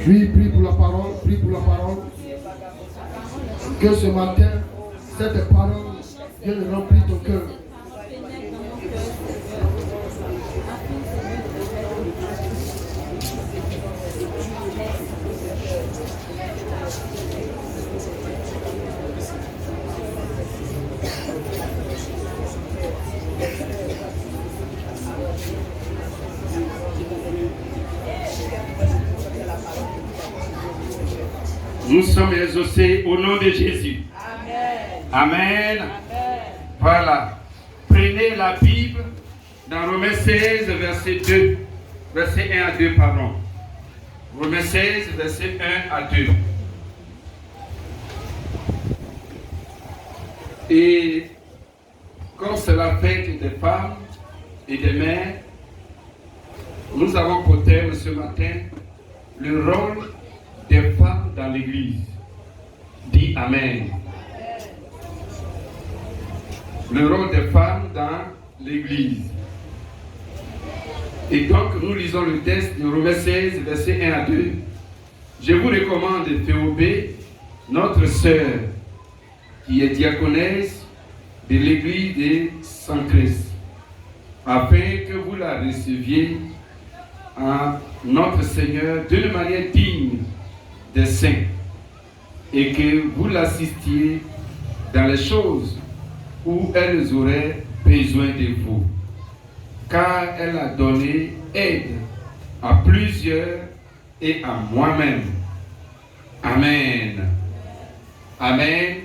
Oui, prie pour la parole, prie pour la parole. Que ce matin, cette parole vienne remplir ton cœur. Nous sommes exaucés au nom de Jésus. Amen. Amen. Voilà. Prenez la Bible dans Romains 16, verset 2. Verset 1 à 2, pardon. Romains 16, verset 1 à 2. Et comme c'est la fête des femmes et des mères, nous avons pour thème ce matin le rôle des femmes dans l'église. Dis Amen. Le rôle des femmes dans l'église. Et donc nous lisons le texte de Romains 16, verset 1 à 2. Je vous recommande Théobé, notre sœur, qui est diaconesse de l'église de Saint-Christ, afin que vous la receviez en notre Seigneur d'une manière digne des saints, et que vous l'assistiez dans les choses où elles auraient besoin de vous, car elle a donné aide à plusieurs et à moi-même. Amen. Amen.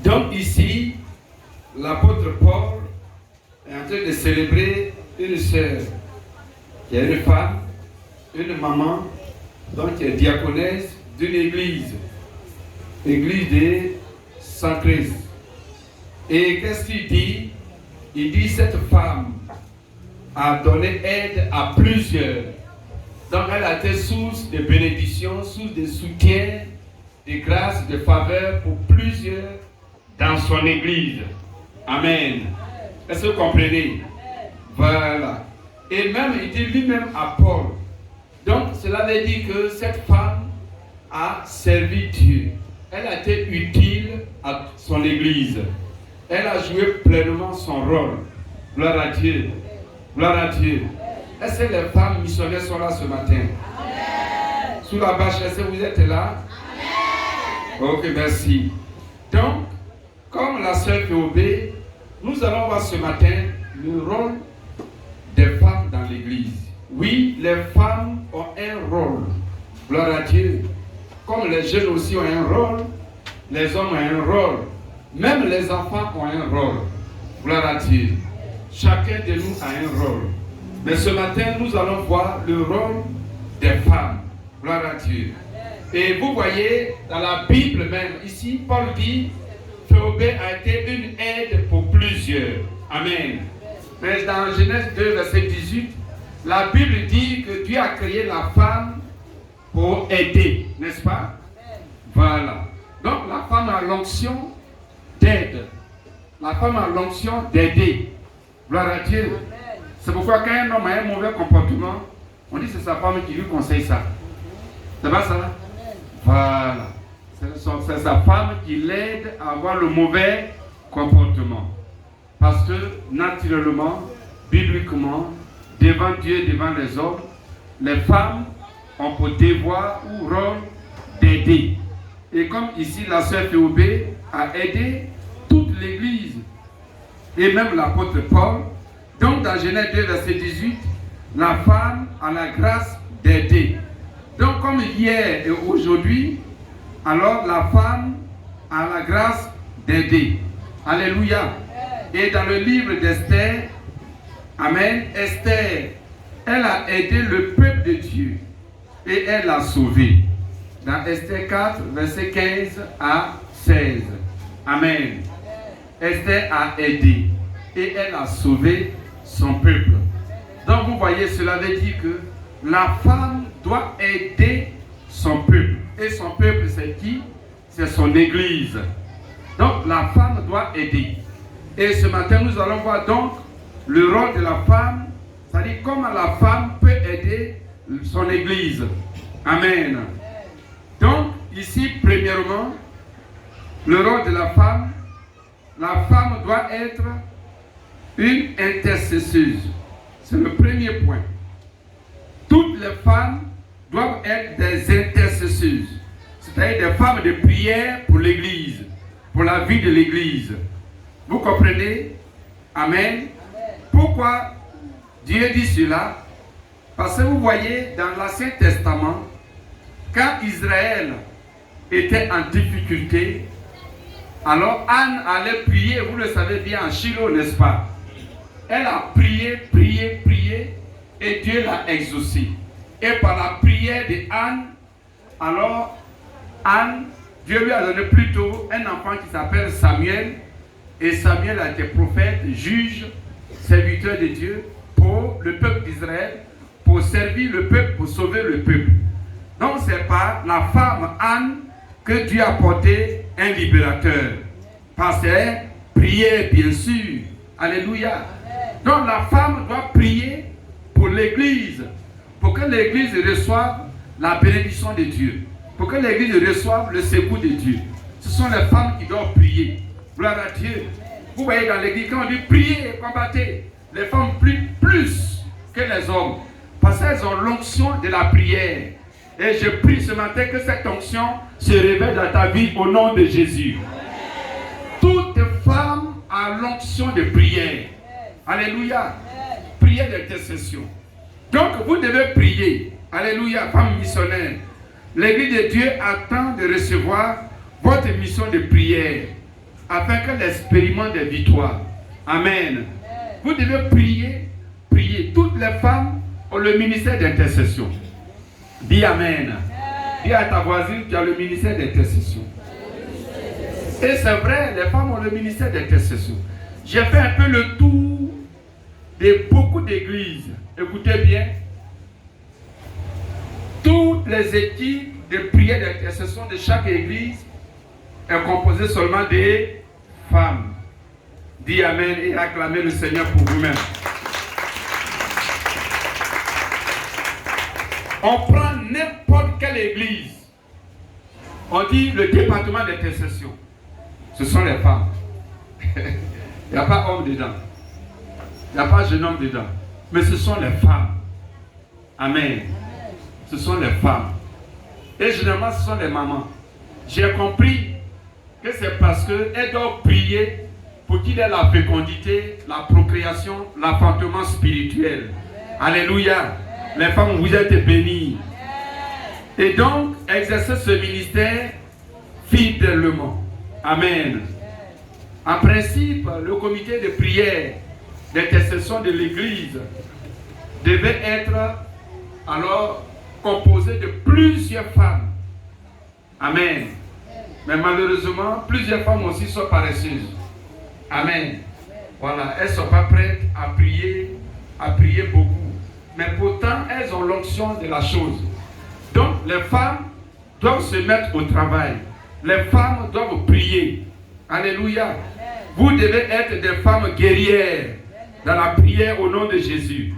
Donc ici, l'apôtre Paul est en train de célébrer une sœur, qui est une femme, une maman, donc qui est diaconesse d'une église, l'église de Saint-Christ. Et qu'est-ce qu'il dit? Il dit cette femme a donné aide à plusieurs. Donc elle a été source de bénédiction, source de soutien, de grâce, de faveur pour plusieurs dans son église. Amen. Est-ce que vous comprenez? Voilà. Et même, il dit lui-même à Paul. Donc cela veut dire que cette femme a servi Dieu. Elle a été utile à son église. Elle a joué pleinement son rôle. Gloire à Dieu. Gloire à Dieu. Est-ce que les femmes missionnaires sont là ce matin? Amen. Sous la bâche, est-ce que vous êtes là? Amen. Ok, merci. Donc, comme la sœur Théobé, nous allons voir ce matin le rôle des femmes dans l'église. Oui, les femmes ont un rôle. Gloire à Dieu. Comme les jeunes aussi ont un rôle, les hommes ont un rôle. Même les enfants ont un rôle. Gloire à Dieu. Chacun de nous a un rôle. Mais ce matin, nous allons voir le rôle des femmes. Gloire à Dieu. Et vous voyez, dans la Bible même, ici, Paul dit, Théobé a été une aide pour plusieurs. Amen. Mais dans Genèse 2, verset 18, la Bible dit que Dieu a créé la femme pour aider, n'est-ce pas? Voilà. Donc la femme a l'onction d'aide. La femme a l'onction d'aider. Gloire à Dieu. C'est pourquoi quand un homme a un mauvais comportement, on dit que c'est sa femme qui lui conseille ça. C'est pas ça? Voilà. C'est sa femme qui l'aide à avoir le mauvais comportement. Parce que naturellement, bibliquement, devant Dieu, devant les hommes, les femmes ont pour devoir ou rôle d'aider. Et comme ici la sœur Théobé a aidé toute l'église et même l'apôtre Paul, donc dans Genèse 2, verset 18, la femme a la grâce d'aider. Donc comme hier et aujourd'hui, alors la femme a la grâce d'aider. Alléluia. Et dans le livre d'Esther, Amen, Esther, elle a aidé le peuple de Dieu. et elle l'a sauvé. Dans Esther 4, verset 15 à 16. Amen. Esther a aidé et elle a sauvé son peuple. Donc vous voyez, cela veut dire que la femme doit aider son peuple. Et son peuple, c'est qui? C'est son église. Donc la femme doit aider. Et ce matin, nous allons voir donc le rôle de la femme, c'est-à-dire comment la femme peut aider son église. Amen. Donc, ici, premièrement, le rôle de la femme doit être une intercesseuse. C'est le premier point. Toutes les femmes doivent être des intercesseuses, c'est-à-dire des femmes de prière pour l'église, pour la vie de l'église. Vous comprenez? Amen. Pourquoi Dieu dit cela? Parce que vous voyez, dans l'Ancien Testament, quand Israël était en difficulté, alors Anne allait prier, vous le savez bien, en Shiloh, n'est-ce pas? Elle a prié, et Dieu l'a exaucé. Et par la prière de Anne, alors Anne, Dieu lui a donné plutôt un enfant qui s'appelle Samuel. Et Samuel a été prophète, juge, serviteur de Dieu pour le peuple d'Israël, pour servir le peuple, pour sauver le peuple. Donc c'est par la femme Anne que Dieu a porté un libérateur. Parce qu'elle priait bien sûr. Alléluia. Donc la femme doit prier pour l'église, pour que l'église reçoive la bénédiction de Dieu, pour que l'église reçoive le secours de Dieu. Ce sont les femmes qui doivent prier. Gloire à Dieu. Vous voyez dans l'église, quand on dit prier et combattez, les femmes prient plus que les hommes, parce qu'elles ont l'onction de la prière. Et je prie ce matin que cette onction se révèle dans ta vie au nom de Jésus. Toute femme a l'onction de prière. Alléluia. Prière d'intercession. Donc vous devez prier. Alléluia, femme missionnaire. L'église de Dieu attend de recevoir votre mission de prière afin qu'elle expérimente des victoires. Amen. Vous devez prier, prier. Toutes les femmes ont le ministère d'intercession. Dis Amen. Dis à ta voisine, tu as le ministère d'intercession. Et c'est vrai, les femmes ont le ministère d'intercession. J'ai fait un peu le tour de beaucoup d'églises. Écoutez bien. Toutes les équipes de prière d'intercession de chaque église est composée seulement des femmes. Dis Amen et acclamez le Seigneur pour vous-même. On prend n'importe quelle église. On dit le département d'intercession. Ce sont les femmes. Il n'y a pas homme dedans. Il n'y a pas jeune homme dedans. Mais ce sont les femmes. Amen. Ce sont les femmes. Et généralement, ce sont les mamans. J'ai compris que c'est parce qu'elles doivent prier pour qu'il y ait la fécondité, la procréation, l'enfantement spirituel. Alléluia. Les femmes, vous êtes bénies. Et donc, exercer ce ministère fidèlement. Amen. En principe, le comité de prière d'intercession de l'Église devait être alors composé de plusieurs femmes. Amen. Mais malheureusement, plusieurs femmes aussi sont paresseuses. Amen. Voilà, elles ne sont pas prêtes à prier beaucoup. Mais pourtant, elles ont l'onction de la chose. Donc, les femmes doivent se mettre au travail. Les femmes doivent prier. Alléluia. Vous devez être des femmes guerrières dans la prière au nom de Jésus.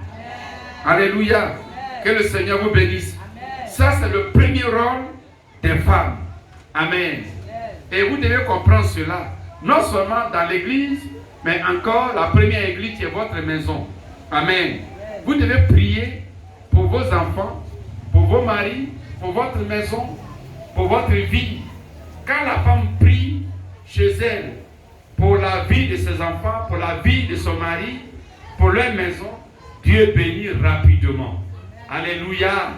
Alléluia. Que le Seigneur vous bénisse. Ça, c'est le premier rôle des femmes. Amen. Et vous devez comprendre cela. Non seulement dans l'église, mais encore la première église qui est votre maison. Amen. Vous devez prier pour vos enfants, pour vos maris, pour votre maison, pour votre vie. Quand la femme prie chez elle pour la vie de ses enfants, pour la vie de son mari, pour leur maison, Dieu bénit rapidement. Alléluia.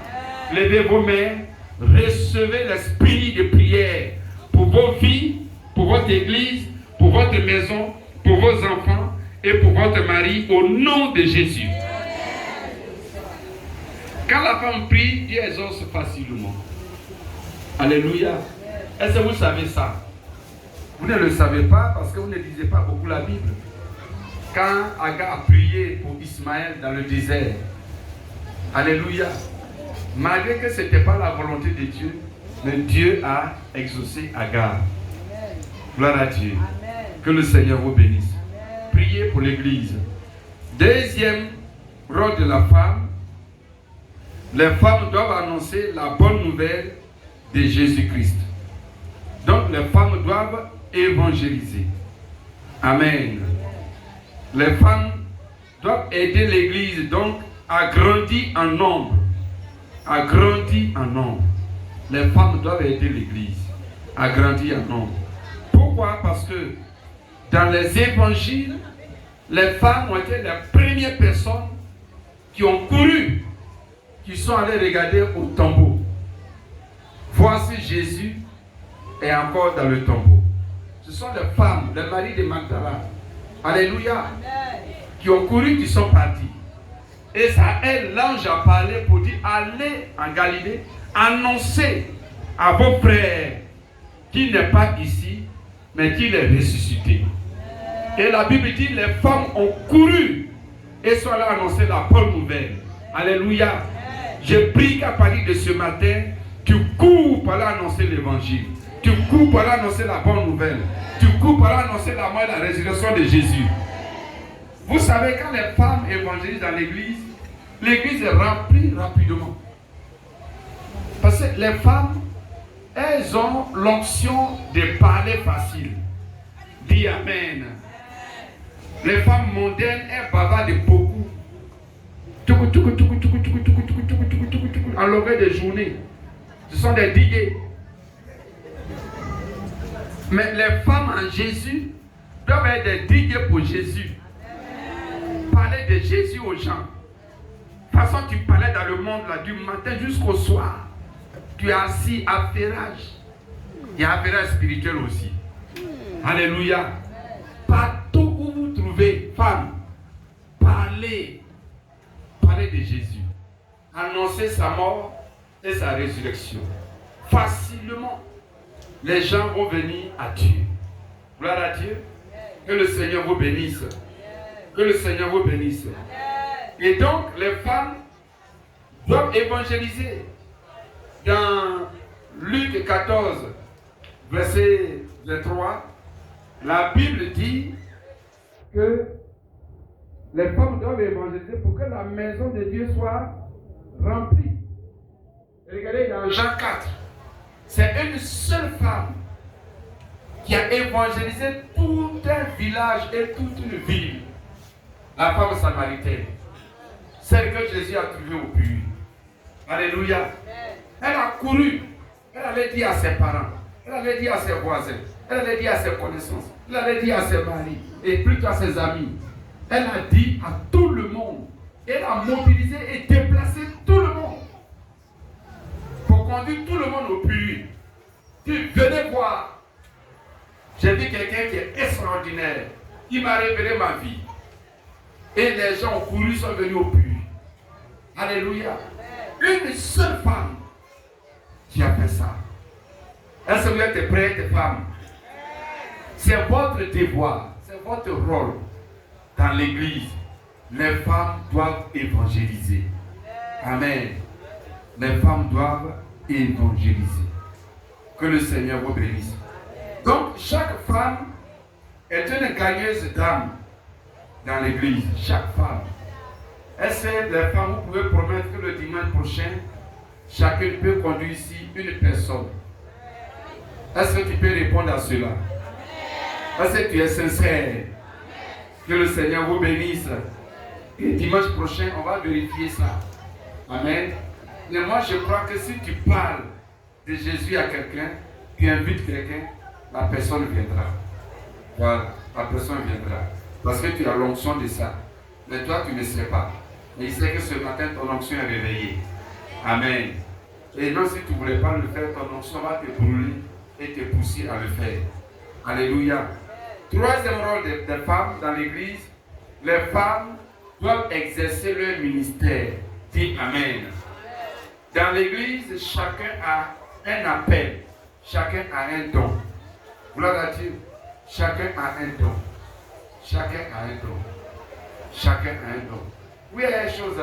Levez vos mains, recevez l'esprit de prière pour vos vies, pour votre église, pour votre maison, pour vos enfants et pour votre mari au nom de Jésus. Quand la femme prie, Dieu exauce facilement. Alléluia. Est-ce que vous savez ça? Vous ne le savez pas parce que vous ne lisez pas beaucoup la Bible. Quand Agar a prié pour Ismaël dans le désert, alléluia, malgré que ce n'était pas la volonté de Dieu, mais Dieu a exaucé Agar. Gloire à Dieu. Amen. Que le Seigneur vous bénisse. Amen. Priez pour l'église. Deuxième rôle de la femme, les femmes doivent annoncer la bonne nouvelle de Jésus-Christ. Donc les femmes doivent évangéliser. Amen. Les femmes doivent aider l'église donc à grandir en nombre. À grandir en nombre. Les femmes doivent aider l'église à grandir en nombre. Pourquoi? Parce que dans les évangiles, les femmes ont été les premières personnes qui ont couru, qui sont allées regarder au tombeau. Voici Jésus est encore dans le tombeau. Ce sont les femmes, les maris de Magdala, alléluia, qui ont couru, qui sont partis. Et ça, l'ange a parlé pour dire, allez en Galilée, annoncez à vos frères qu'il n'est pas ici, mais qu'il est ressuscité. Et la Bible dit, les femmes ont couru et sont allées annoncer la bonne nouvelle. Alléluia. Je prie qu'à partir de ce matin, tu cours pour aller annoncer l'évangile. Tu cours pour aller annoncer la bonne nouvelle. Tu cours pour aller annoncer la mort et la résurrection de Jésus. Vous savez, quand les femmes évangélisent dans l'église est remplie rapidement. Parce que les femmes, elles ont l'onction de parler facile. Dis Amen. Les femmes mondaines, elles bavardent beaucoup. En longueur de journée. Ce sont des digues. Mais les femmes en Jésus doivent être des digues pour Jésus. Parler de Jésus aux gens. De toute façon, tu parlais dans le monde là, du matin jusqu'au soir. Tu es assis à ferrage. Il y a un ferrage spirituel aussi. Alléluia. Partout où vous trouvez femme, parlez de Jésus. Annoncez sa mort et sa résurrection. Facilement, les gens vont venir à Dieu. Gloire à Dieu. Que le Seigneur vous bénisse. Que le Seigneur vous bénisse. Et donc, les femmes doivent évangéliser. Dans Luc 14, verset 23, la Bible dit que les femmes doivent évangéliser pour que la maison de Dieu soit remplie. Regardez dans Jean 4, c'est une seule femme qui a évangélisé tout un village et toute une ville. La femme samaritaine, celle que Jésus a trouvée au puits. Alléluia. Elle a couru, elle allait dire à ses parents, elle allait dire à ses voisins, elle allait dire à ses connaissances, elle allait dire à ses maris et plutôt à ses amis. Elle a dit à tout le monde, elle a mobilisé et déplacé tout le monde pour conduire tout le monde au puits. Tu venez voir, j'ai vu quelqu'un qui est extraordinaire, il m'a révélé ma vie. Et les gens ont couru, sont venus au puits. Alléluia. Une seule femme qui a fait ça. Est-ce que vous êtes prêts, femmes? C'est votre devoir, c'est votre rôle dans l'église. Les femmes doivent évangéliser. Amen. Les femmes doivent évangéliser. Que le Seigneur vous bénisse. Donc, chaque femme est une gagneuse d'âme dans l'église. Chaque femme. Est-ce que les femmes, vous pouvez promettre que le dimanche prochain, chacun peut conduire ici une personne? Est-ce que tu peux répondre à cela? Est-ce que tu es sincère? Que le Seigneur vous bénisse. Et dimanche prochain, on va vérifier ça. Amen. Mais moi, je crois que si tu parles de Jésus à quelqu'un, tu invites quelqu'un, la personne viendra. Voilà, la personne viendra. Parce que tu as l'onction de ça. Mais toi, tu ne sais pas. Mais il sait que ce matin, ton onction est réveillée. Amen. Et non, si tu ne voulais pas le faire, ton onction va te brûler et te pousser à le faire. Alléluia. Troisième rôle des femmes dans l'église, les femmes doivent exercer leur ministère. Dis Amen. Dans l'église, chacun a un appel. Chacun a un don. Gloire à Dieu. Chacun a un don. Chacun a un don. Chacun a un don. Oui, il y a une chose.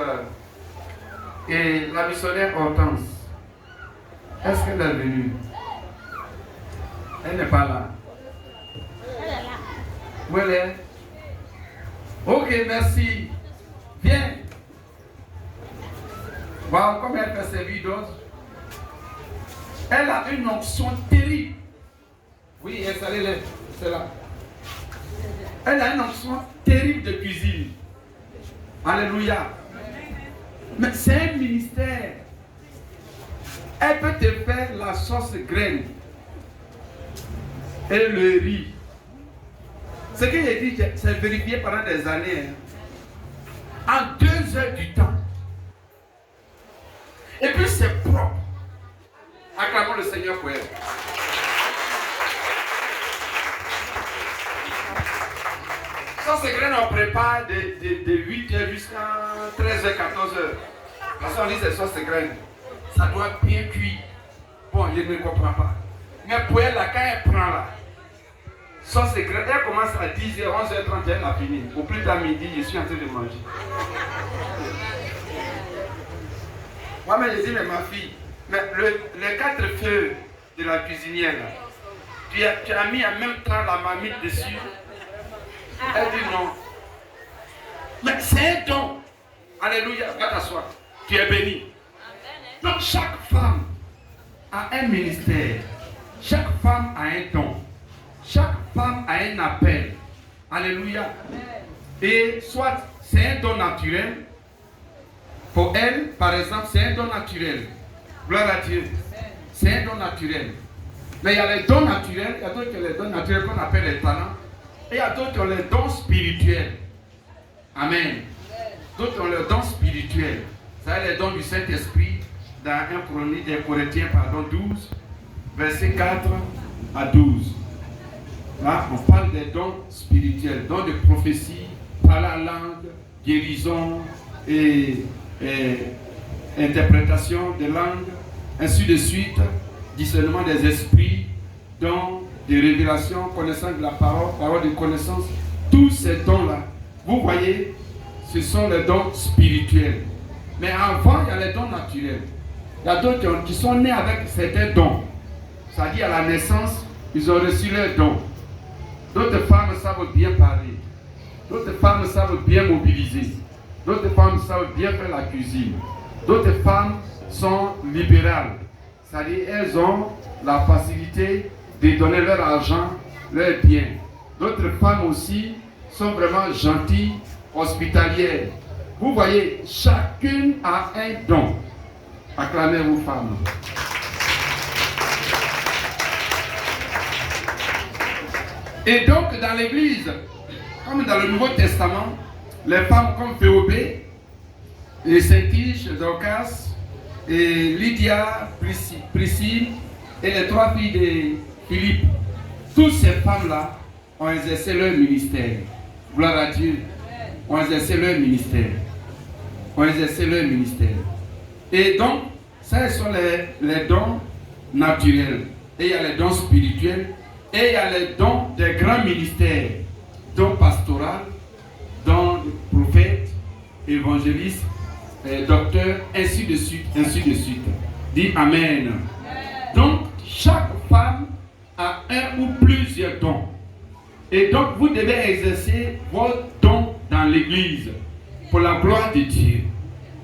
Et la missionnaire Hortense, est-ce qu'elle est venue? Elle n'est pas là. Elle est là. Où elle est? Ok, merci. Viens. Voilà comment elle fait servir d'autres. Elle a une onction terrible. Oui, installez-les. C'est là. Elle a une onction terrible de cuisine. Alléluia. Mais c'est un ministère. Elle peut te faire la sauce graine et le riz. Ce que j'ai dit, c'est vérifié pendant des années. En 2 heures du temps. Et puis c'est propre. Acclamons le Seigneur pour elle. Ça, c'est graine, on prépare de 8h jusqu'à 13h, 14h. Parce qu'on dit c'est ça, c'est graine. Ça doit bien cuire. Bon, je ne comprends pas. Mais pour elle, là, quand elle prend là, ça, c'est graine. Elle commence à 10h, 11h30, elle a fini. Au plus tard midi, je suis en train de manger. Moi, mais je dis, mais ma fille, mais les 4 feux de la cuisinière, là, tu as mis en même temps la marmite dessus. Elle dit non. Mais c'est un don. Alléluia, va t'asseoir. Tu es béni. Donc chaque femme a un ministère. Chaque femme a un don. Chaque femme a un appel. Alléluia. Et soit c'est un don naturel. Pour elle, par exemple, c'est un don naturel. Gloire à Dieu. C'est un don naturel. Mais il y a les dons naturels, il y a d'autres les dons naturels qu'on appelle les talents. Et il y a d'autres qui ont les dons spirituels. Amen. D'autres ont les dons spirituels. Ça, les dons du Saint-Esprit dans 1 Corinthiens 12, verset 4 à 12. Là, on parle des dons spirituels, dons de prophétie, par la langue, guérison et interprétation des langues, ainsi de suite, discernement des esprits, dons de révélation, connaissance de la parole, parole de connaissance. Tous ces dons-là, vous voyez, ce sont les dons spirituels. Mais avant, il y a les dons naturels. Il y a d'autres qui sont nés avec certains dons. C'est-à-dire à la naissance, ils ont reçu leurs dons. D'autres femmes savent bien parler. D'autres femmes savent bien mobiliser. D'autres femmes savent bien faire la cuisine. D'autres femmes sont libérales. C'est-à-dire elles ont la facilité de donner leur argent, leurs biens. D'autres femmes aussi sont vraiment gentilles, hospitalières. Vous voyez, chacune a un don. Acclamez vos femmes. Et donc dans l'église, comme dans le Nouveau Testament, les femmes comme Théobé, et Saint-Tige, Dorcas, et Lydia, Priscille, et les 3 filles de Philippe, toutes ces femmes-là ont exercé leur ministère. Gloire à Dieu. Ont exercé leur ministère. Ont exercé leur ministère. Et donc, ça, ce sont les dons naturels. Et il y a les dons spirituels. Et il y a les dons des grands ministères. Dons pastoral, dons prophètes, évangélistes, docteurs, ainsi de suite, ainsi de suite. Dis Amen. Donc, chaque femme a un ou plusieurs dons. Et donc, vous devez exercer vos dons dans l'église pour la gloire de Dieu.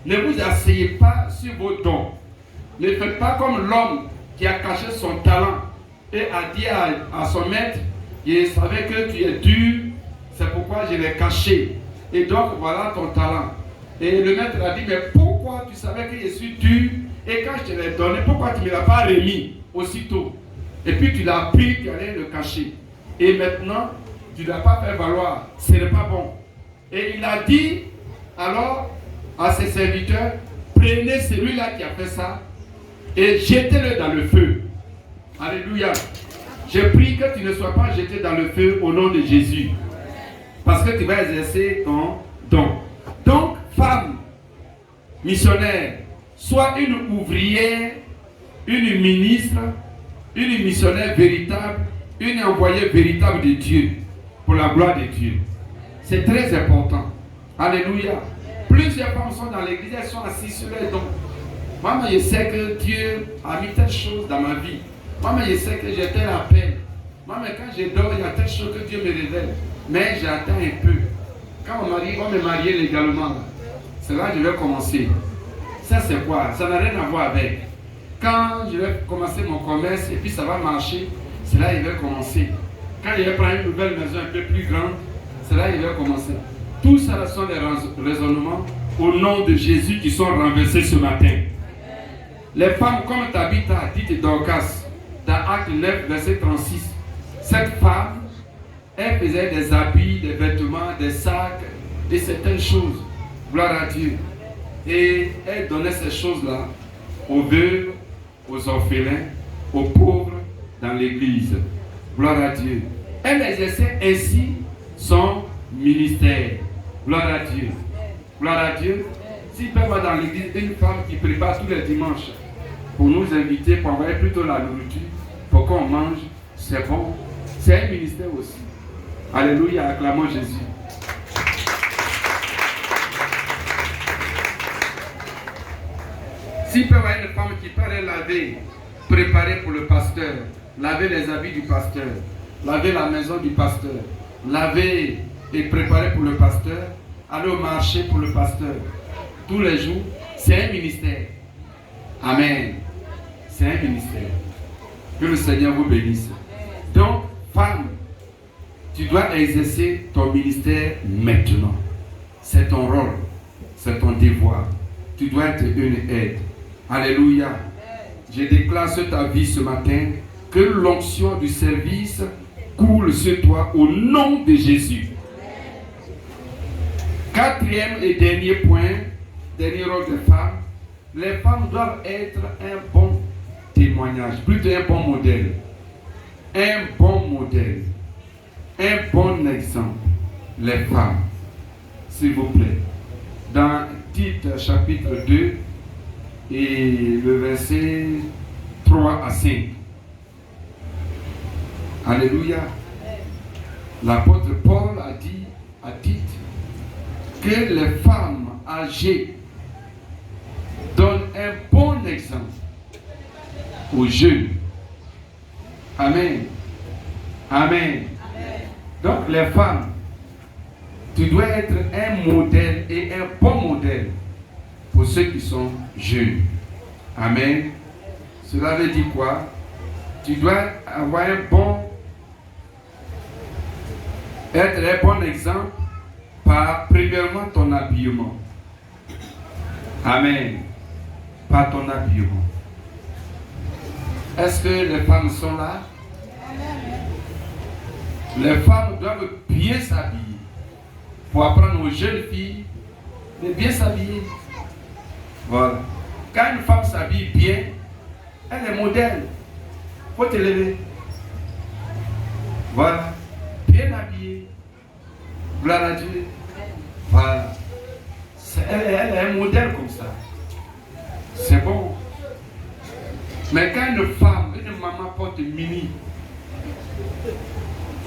Ne vous asseyez pas sur vos dons. Ne faites pas comme l'homme qui a caché son talent et a dit à son maître, je savais que tu es dur, c'est pourquoi je l'ai caché. Et donc, voilà ton talent. Et le maître a dit, mais pourquoi tu savais que je suis dur et quand je te l'ai donné, pourquoi tu ne me l'as pas remis aussitôt? Et puis tu l'as pris, tu allais le cacher. Et maintenant, tu ne l'as pas fait valoir. Ce n'est pas bon. Et il a dit alors à ses serviteurs, prenez celui-là qui a fait ça et jetez-le dans le feu. Alléluia. Je prie que tu ne sois pas jeté dans le feu au nom de Jésus. Parce que tu vas exercer ton don. Donc, femme, missionnaire, soit une ouvrière, une ministre, une missionnaire véritable, une envoyée véritable de Dieu, pour la gloire de Dieu. C'est très important. Alléluia. Plusieurs femmes sont dans l'église, elles sont assises sur les dons. Maman, je sais que Dieu a mis telle chose dans ma vie. Maman, je sais que j'ai tel appel. Maman, quand je dors, il y a telle chose que Dieu me révèle. Mais j'attends un peu. Quand mon mari va me marier légalement, c'est là que je vais commencer. Ça, c'est quoi? Ça n'a rien à voir avec. Quand je vais commencer mon commerce et puis ça va marcher, c'est là que je vais commencer. Quand je vais prendre une nouvelle maison un peu plus grande, c'est là que je vais commencer. Tout ça sont des raisonnements au nom de Jésus qui sont renversés ce matin. Les femmes comme Tabitha, dite Dorcas, dans Acte 9, verset 36, cette femme, elle faisait des habits, des vêtements, des sacs et certaines choses. Gloire à Dieu. Et elle donnait ces choses-là aux veuves, aux orphelins, aux pauvres dans l'église. Gloire à Dieu. Elle exerçait ainsi son ministère. Gloire à Dieu. Gloire à Dieu. S'il peut y avoir dans l'église une femme qui prépare tous les dimanches pour nous inviter, pour envoyer plutôt la nourriture, pour qu'on mange, c'est bon. C'est un ministère aussi. Alléluia, acclamons Jésus. S'il peut y avoir une femme qui paraît laver, préparer pour le pasteur, laver les habits du pasteur, laver la maison du pasteur, laver et préparer pour le pasteur, aller au marché pour le pasteur, tous les jours, c'est un ministère. Amen. C'est un ministère. Que le Seigneur vous bénisse. Donc, femme, tu dois exercer ton ministère maintenant. C'est ton rôle, c'est ton devoir. Tu dois être une aide. Alléluia. Je déclare sur ta vie ce matin que l'onction du service coule sur toi au nom de Jésus. Quatrième et dernier point, dernier rôle des femmes, les femmes doivent être un bon témoignage, plutôt un bon modèle. Un bon modèle. Un bon exemple. Les femmes, s'il vous plaît. Dans Tite chapitre 2 et le verset 3 à 5. Alléluia. L'apôtre Paul a dit à Tite que les femmes âgées donnent un bon exemple aux jeunes. Amen. Amen. Donc les femmes, tu dois être un modèle et un bon modèle pour ceux qui sont jeunes. Amen. Cela veut dire quoi? Tu dois avoir être un bon exemple par premièrement ton habillement. Amen. Par ton habillement. Est-ce que les femmes sont là? Les femmes doivent bien s'habiller pour apprendre aux jeunes filles de bien s'habiller. Voilà. Quand une femme s'habille bien, elle est modèle. Il faut te lever. Voilà. Bien habillée. Gloire à Dieu. Voilà. Elle est un modèle comme ça. C'est bon. Mais quand une femme, une maman porte mini,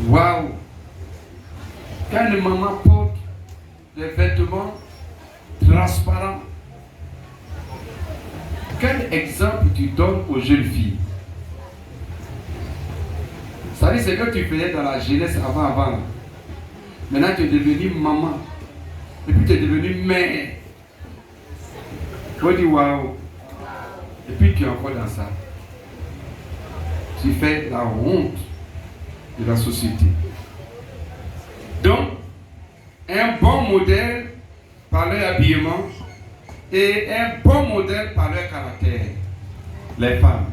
waouh! Quand une maman porte des vêtements transparents, quel exemple tu donnes aux jeunes filles? Ça veut dire ce que tu faisais dans la jeunesse avant. Maintenant tu es devenue maman. Et puis tu es devenue mère. Tu dis waouh. Et puis tu es encore dans ça. Tu fais la honte de la société. Donc, un bon modèle par leur habillement et un bon modèle par leur caractère. Les femmes.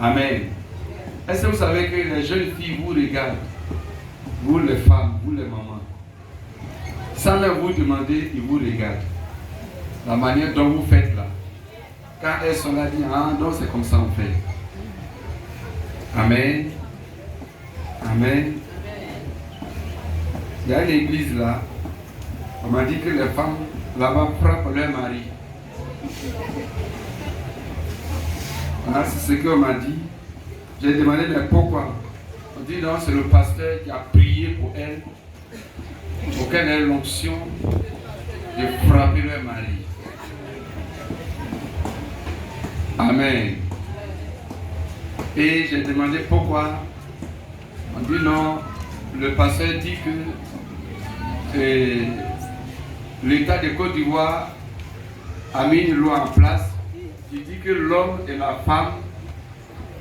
Amen. Est-ce que vous savez que les jeunes filles vous regardent? Vous les femmes, vous les mamans. Sans même vous demander, ils vous regardent. La manière dont vous faites là. Quand elles sont là, disent, ah non, c'est comme ça on fait. Amen. Amen. Il y a une église là. On m'a dit que les femmes là-bas frappent leur mari. Voilà, c'est ce qu'on m'a dit. J'ai demandé, mais pourquoi? On dit non, c'est le pasteur qui a prié pour elle, pour qu'elle ait l'onction de frapper leur mari. Amen. Et j'ai demandé pourquoi. On dit non, le pasteur dit que l'État de Côte d'Ivoire a mis une loi en place qui dit que l'homme et la femme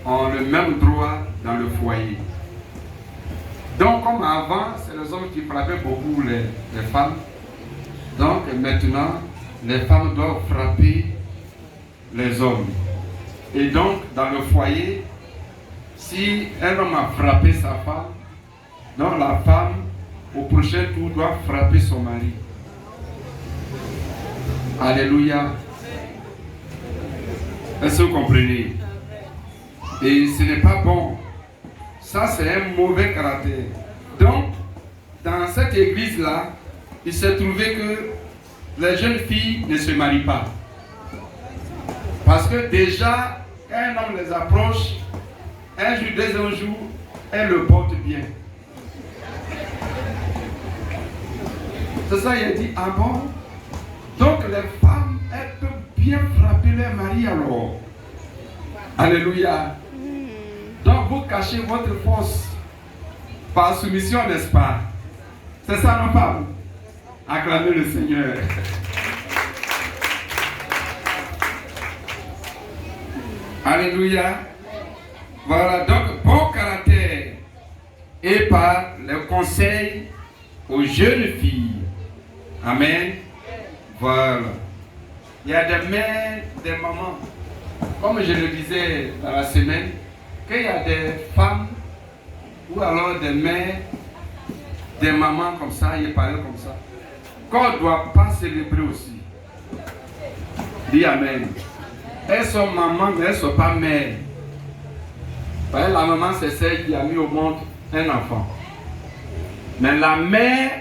ont le même droit dans le foyer. Donc comme avant, c'est les hommes qui frappaient beaucoup les femmes. Donc maintenant, les femmes doivent frapper les hommes. Et donc, dans le foyer, si un homme a frappé sa femme, donc la femme, au prochain tour, doit frapper son mari. Alléluia. Est-ce que vous comprenez? Et ce n'est pas bon. Ça, c'est un mauvais caractère. Donc, dans cette église-là, il s'est trouvé que les jeunes filles ne se marient pas. Parce que déjà, quand un homme les approche, un jour, deuxième jour, elles le portent bien. C'est ça, il a dit, ah bon? Donc les femmes, elles peuvent bien frapper leur mari alors. Alléluia. Donc vous cachez votre force par soumission, n'est-ce pas? C'est ça, non, femmes? Acclamez le Seigneur. Alléluia. Voilà, donc bon caractère et par le conseil aux jeunes filles. Amen. Voilà. Il y a des mères, des mamans, comme je le disais dans la semaine, qu'il y a des femmes ou alors des mères, des mamans comme ça, il parlait comme ça, qu'on ne doit pas célébrer aussi. Dis Amen. Elles sont mamans, mais elles ne sont pas mères. La maman, c'est celle qui a mis au monde un enfant. Mais la mère,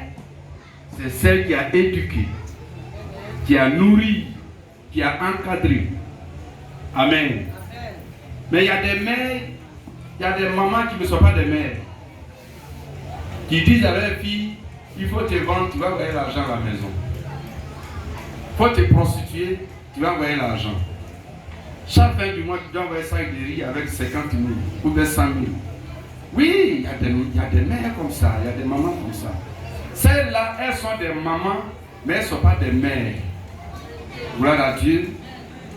c'est celle qui a éduqué, qui a nourri, qui a encadré. Amen. Mais il y a des mères, il y a des mamans qui ne sont pas des mères, qui disent à leurs filles, il faut te vendre, tu vas envoyer l'argent à la maison. Il faut te prostituer, tu vas envoyer l'argent. Chaque fin du mois, tu dois envoyer 5 de riz avec 50 000 ou 100 000. Oui, il y a des mères comme ça, il y a des mamans comme ça. Celles-là, elles sont des mamans, mais elles ne sont pas des mères. Gloire à Dieu.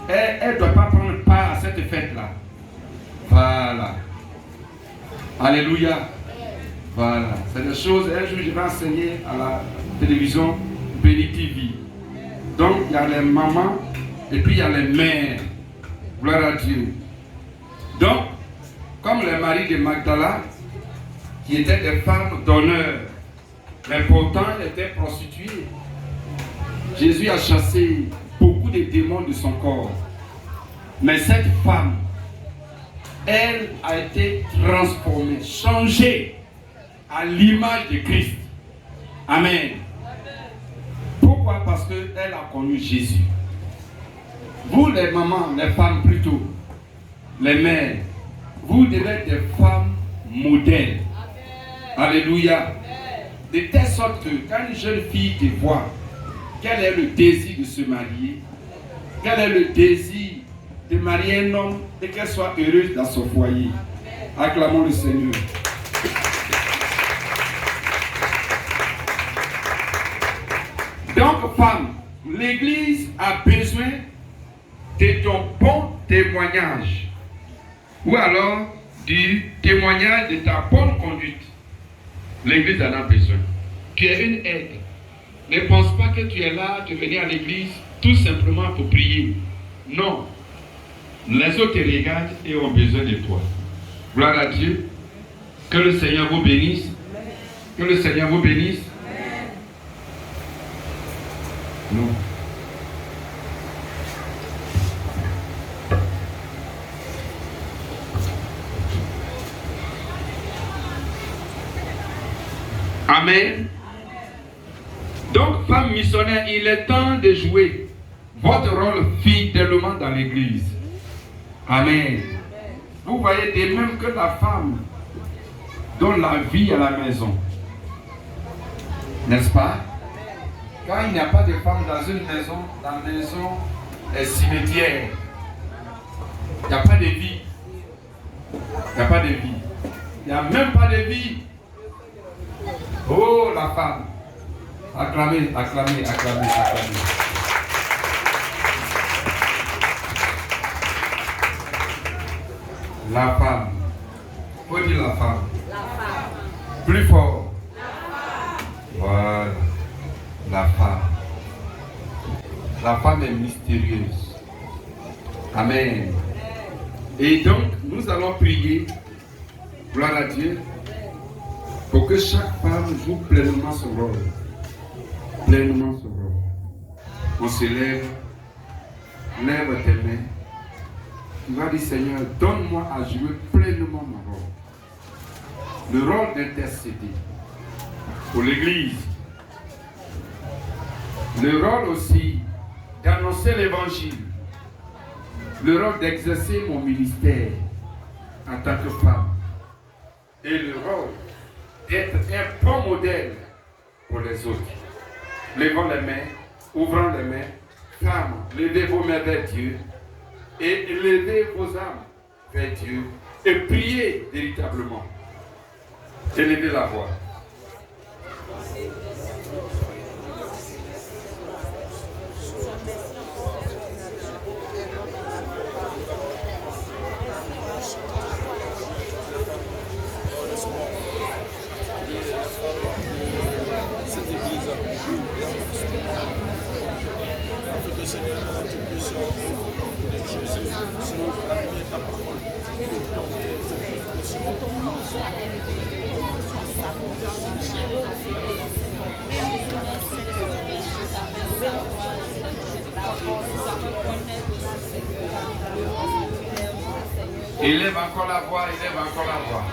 Elles ne doivent pas prendre part à cette fête-là. Voilà. Alléluia. Voilà. C'est des choses, un jour, je vais enseigner à la télévision Béni TV. Donc, il y a les mamans et puis il y a les mères. Gloire à Dieu. Donc, comme les maris de Magdala, qui étaient des femmes d'honneur, mais pourtant elles étaient prostituées. Jésus a chassé beaucoup de démons de son corps. Mais cette femme, elle a été transformée, changée à l'image de Christ. Amen. Pourquoi? Parce qu'elle a connu Jésus. Vous les mamans, les femmes plutôt, les mères, vous devez être des femmes modèles. Alléluia. De telle sorte que quand une jeune fille te voit, quel est le désir de se marier, quel est le désir de marier un homme et qu'elle soit heureuse dans son foyer. Acclamons le Seigneur. Donc, femme, l'Église a besoin de ton bon témoignage ou alors du témoignage de ta bonne conduite. L'Église en a besoin. Tu es une aide. Ne pense pas que tu es là, de venir à l'Église tout simplement pour prier. Non. Les autres te regardent et ont besoin de toi. Gloire à Dieu. Que le Seigneur vous bénisse. Que le Seigneur vous bénisse. Non. Amen. Donc, femme missionnaire, il est temps de jouer votre rôle fidèlement dans l'église. Amen. Vous voyez, de même que la femme donne la vie à la maison. N'est-ce pas? Quand il n'y a pas de femme dans une maison, la maison est cimetière. Il n'y a pas de vie. Il n'y a pas de vie. Il n'y a même pas de vie. Oh, la femme. Acclamez, acclamez, acclamez, acclamez. La femme. Faut dire la femme. La femme. Plus fort. La femme. Voilà. La femme. La femme est mystérieuse. Amen. Et donc, nous allons prier, gloire à Dieu, pour que chaque femme joue pleinement son rôle. Pleinement son rôle. On se lève, lève tes mains. Tu vas dire, Seigneur, donne-moi à jouer pleinement mon rôle. Le rôle d'intercéder pour l'Église. Le rôle aussi d'annoncer l'Évangile. Le rôle d'exercer mon ministère en tant que femme. Et le rôle d'être un bon modèle pour les autres. Levons les mains, ouvrons les mains. Femmes, levez vos mains vers Dieu et levez vos âmes vers Dieu et priez véritablement. Élevez la voix. Élève encore la voix, élève encore la voix.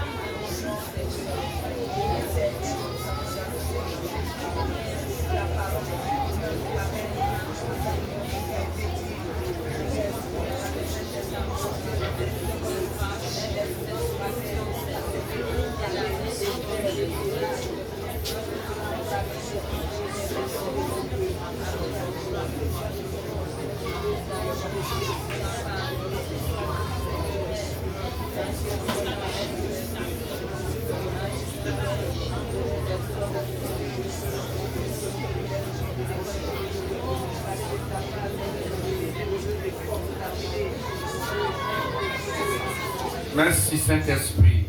Merci Saint-Esprit.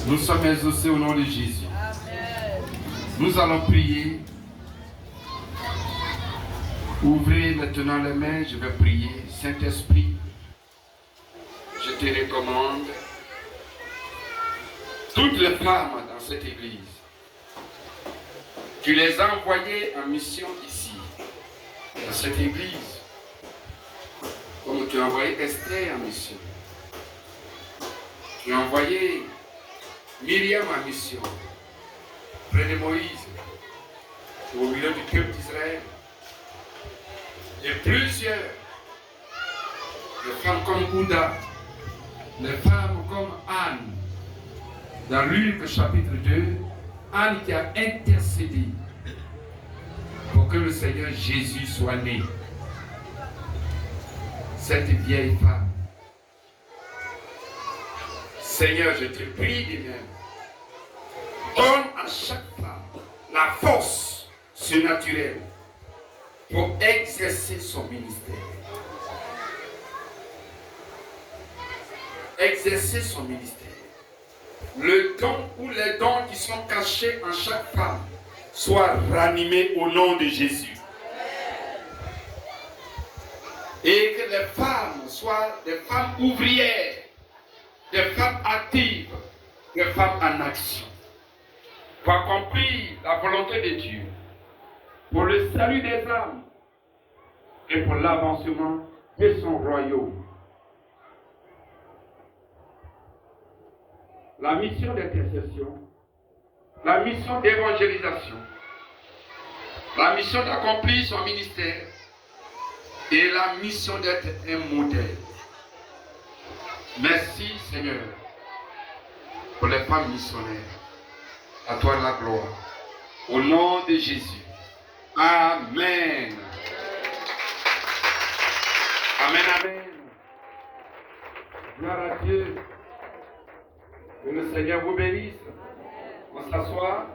Nous sommes exaucés au nom de Jésus. Nous allons prier. Ouvrez maintenant les mains, je vais prier. Saint-Esprit, je te recommande toutes les femmes dans cette église. Tu les as envoyées en mission ici, dans cette église. Comme tu as envoyé Esther en mission. Tu as envoyé Myriam en mission. Près de Moïse. Au milieu du peuple d'Israël. Et plusieurs. Les femmes comme Ouda. Les femmes comme Anne. Dans Luc chapitre 2. Anne qui a intercédé. Pour que le Seigneur Jésus soit né. Cette vieille femme. Seigneur, je te prie de même. Donne à chaque femme la force surnaturelle pour exercer son ministère. Exercer son ministère. Le don ou les dons qui sont cachés en chaque femme soient ranimés au nom de Jésus. Et que les femmes soient des femmes ouvrières, des femmes actives, des femmes en action. Pour accomplir la volonté de Dieu, pour le salut des âmes et pour l'avancement de son royaume. La mission d'intercession, la mission d'évangélisation, La mission d'accomplir son ministère et la mission d'être un modèle. Merci Seigneur pour les femmes missionnaires. À toi la gloire. Au nom de Jésus. Amen. Amen, amen. Gloire à Dieu. Que le Seigneur vous bénisse. On s'assoit.